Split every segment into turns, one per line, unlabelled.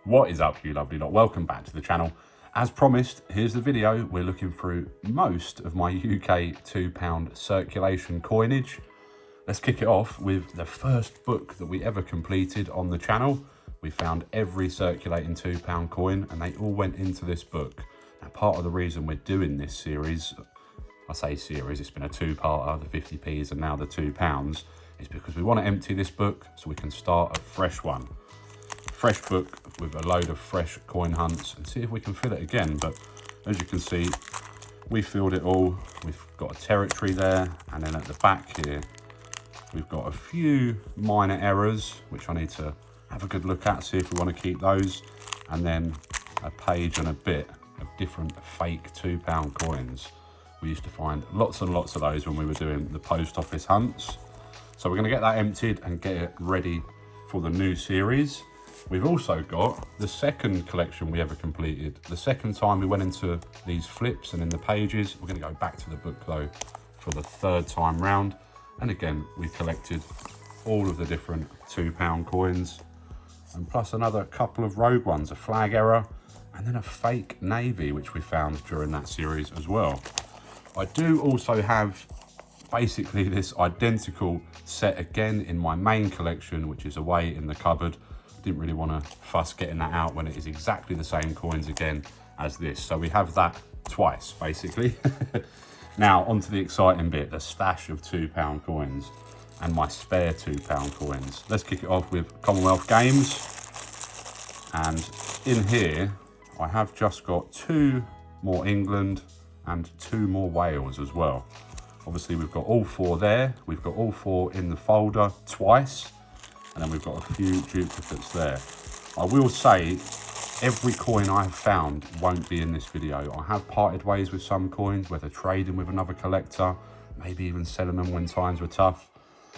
What is up, you lovely lot? Welcome back to the channel. As promised, here's the video. We're looking through most of my UK £2 circulation coinage. Let's kick it off with the first book that we ever completed on the channel. We found every circulating £2 coin and they all went into this book. Now, part of the reason we're doing this series, I say series, it's been a two-parter, the 50p's and now the £2, is because we want to empty this book so we can start a fresh one. Fresh book with a load of fresh coin hunts and see if we can fill it again. But as you can see, we filled it all. We've got a territory there, and then at the back here we've got a few minor errors which I need to have a good look at, see if we want to keep those, and then a page and a bit of different fake £2 coins. We used to find lots and lots of those when we were doing the post office hunts. So we're going to get that emptied and get it ready for the new series. We've also got the second collection we ever completed. The second time we went into these flips and in the pages. We're going to go back to the book though for the third time round. And again, we collected all of the different £2 coins and plus another couple of rogue ones, a flag error and then a fake navy, which we found during that series as well. I do also have basically this identical set again in my main collection, which is away in the cupboard. Didn't really want to fuss getting that out when it is exactly the same coins again as this. So we have that twice basically. Now onto the exciting bit, the stash of £2 coins and my spare £2 coins. Let's kick it off with Commonwealth Games. And in here I have just got 2 more England and 2 more Wales as well. Obviously we've got all 4 there. We've got all 4 in the folder twice. And then we've got a few duplicates there. I will say every coin I have found won't be in this video. I have parted ways with some coins, whether trading with another collector, maybe even selling them when times were tough.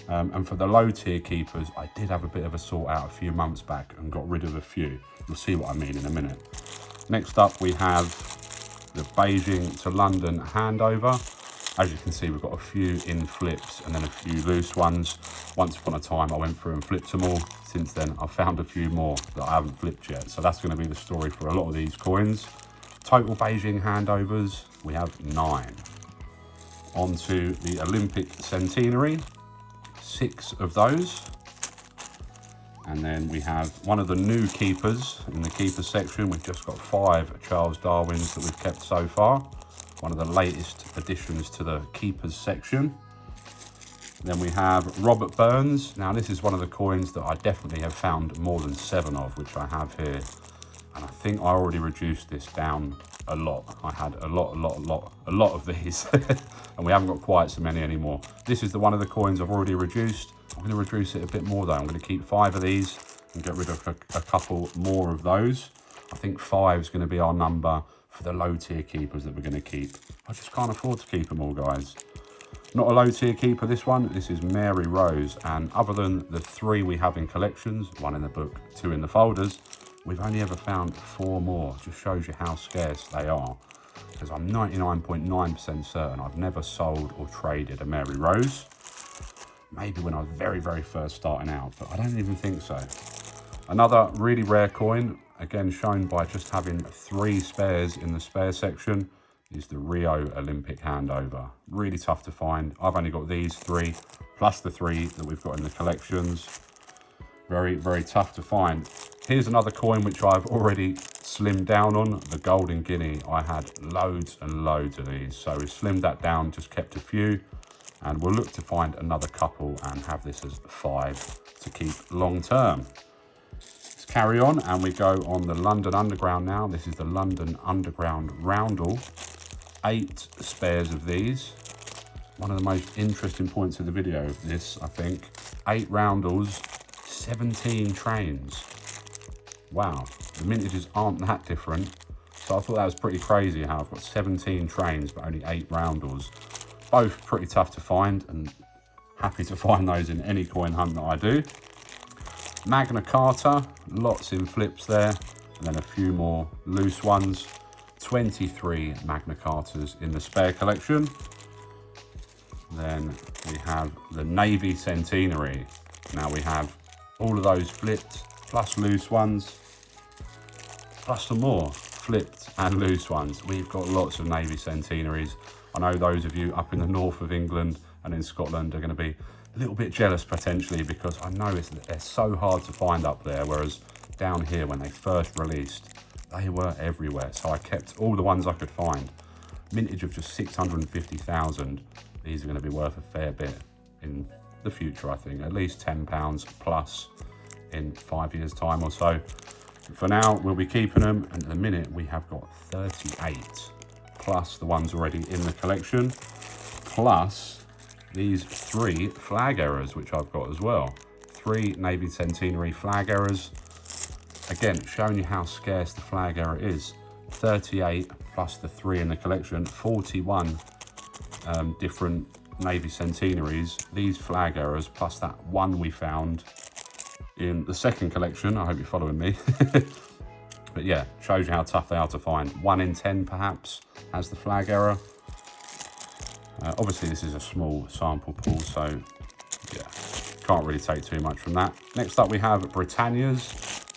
And for the low tier keepers, I did have a bit of a sort out a few months back and got rid of a few. You'll see what I mean in a minute. Next up, we have the Beijing to London handover. As you can see, we've got a few in flips and then a few loose ones. Once upon a time, I went through and flipped them all. Since then, I've found a few more that I haven't flipped yet. So that's going to be the story for a lot of these coins. Total Beijing handovers, we have 9. On to the Olympic Centenary, 6 of those. And then we have one of the new keepers in the keepers section. We've just got 5 Charles Darwins that we've kept so far. One of the latest additions to the keepers section. Then we have Robert Burns. Now this is one of the coins that I definitely have found more than 7 of, which I have here. And I think I already reduced this down a lot. I had a lot of these and we haven't got quite so many anymore. This is the one of the coins I've already reduced. I'm going to reduce it a bit more though. I'm going to keep 5 of these and get rid of a couple more of those. I think 5 is going to be our number for the low tier keepers that we're going to keep. I just can't afford to keep them all, guys. Not a low tier keeper, this one. This is Mary Rose, and other than the 3 we have in collections, 1 in the book, 2 in the folders, we've only ever found 4 more. Just shows you how scarce they are, because I'm 99.9% certain I've never sold or traded a Mary Rose. Maybe when I was very first starting out, but I don't even think so. Another really rare coin, again shown by just having 3 spares in the spare section, is the Rio Olympic handover. Really tough to find. I've only got these 3 plus the 3 that we've got in the collections. Very tough to find. Here's another coin which I've already slimmed down on, the Golden Guinea. I had loads and loads of these, so we slimmed that down, just kept a few, and we'll look to find another couple and have this as 5 to keep long term. Carry on, and we go on the London Underground now. This is the London Underground Roundel. 8 spares of these. One of the most interesting points of the video of this, I think. 8 roundels, 17 trains. Wow, the mintages aren't that different. So I thought that was pretty crazy how I've got 17 trains but only 8 roundels. Both pretty tough to find, and happy to find those in any coin hunt that I do. Magna Carta, lots in flips there, and then a few more loose ones. 23 Magna Cartas in the spare collection. Then we have the Navy Centenary. Now we have all of those flipped, plus loose ones. plus some more flipped and loose ones. We've got lots of Navy centenaries. I know those of you up in the north of England and in Scotland are going to be a little bit jealous potentially, because I know they're so hard to find up there, whereas down here when they first released, they were everywhere. So I kept all the ones I could find. Mintage of just 650,000. These are going to be worth a fair bit in the future, I think. At least £10 plus in 5 years' time or so. For now, we'll be keeping them. And at the minute, we have got 38, plus the ones already in the collection, plus these 3 flag errors, which I've got as well. 3 Navy Centenary flag errors. Again, showing you how scarce the flag error is. 38 plus the 3 in the collection, 41 different Navy Centenaries. These flag errors plus that one we found in the second collection. I hope you're following me. But yeah, shows you how tough they are to find. 1 in 10 perhaps has the flag error. Obviously this is a small sample pool, so yeah, can't really take too much from that. Next up we have Britannia's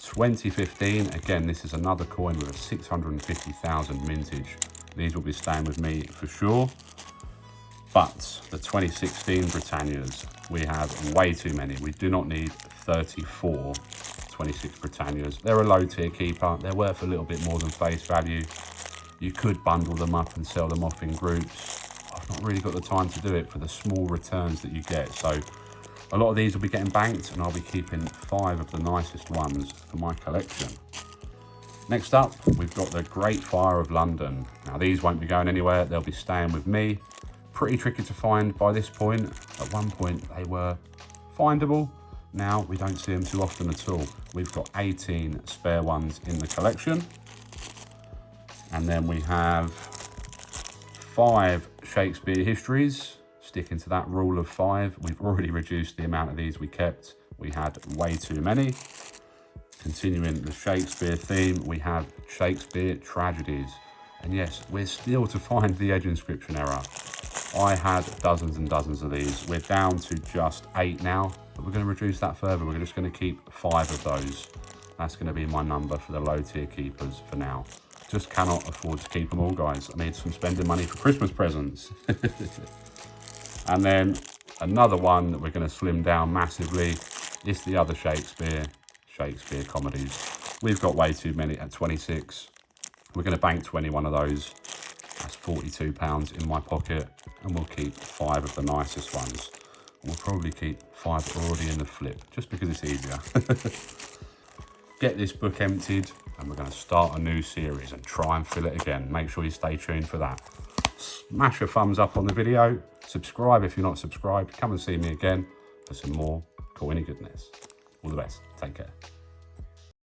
2015. Again, this is another coin with a 650,000 mintage. These will be staying with me for sure. But the 2016 Britannias, we have way too many. We do not need 34 26 Britannias. They're a low tier keeper. They're worth a little bit more than face value. You could bundle them up and sell them off in groups. I've not really got the time to do it for the small returns that you get. So a lot of these will be getting banked, and I'll be keeping 5 of the nicest ones for my collection. Next up, we've got the Great Fire of London. Now these won't be going anywhere. They'll be staying with me. Pretty tricky to find by this point. At one point they were findable. Now we don't see them too often at all. We've got 18 spare ones in the collection. And then we have 5 Shakespeare histories. Sticking to that rule of 5. We've already reduced the amount of these we kept. We had way too many. Continuing the Shakespeare theme, we have Shakespeare tragedies. And yes, we're still to find the edge inscription error. I had dozens and dozens of these. We're down to just 8 now, but we're going to reduce that further. We're just going to keep 5 of those. That's going to be my number for the low tier keepers for now. Just cannot afford to keep them all, guys. I need some spending money for Christmas presents. And then another one that we're going to slim down massively is the other Shakespeare comedies. We've got way too many at 26. We're going to bank 21 of those. That's £42 in my pocket, and we'll keep 5 of the nicest ones. We'll probably keep 5 already in the flip, just because it's easier. Get this book emptied, and we're going to start a new series and try and fill it again. Make sure you stay tuned for that. Smash a thumbs up on the video. Subscribe if you're not subscribed. Come and see me again for some more coiny goodness. All the best. Take care.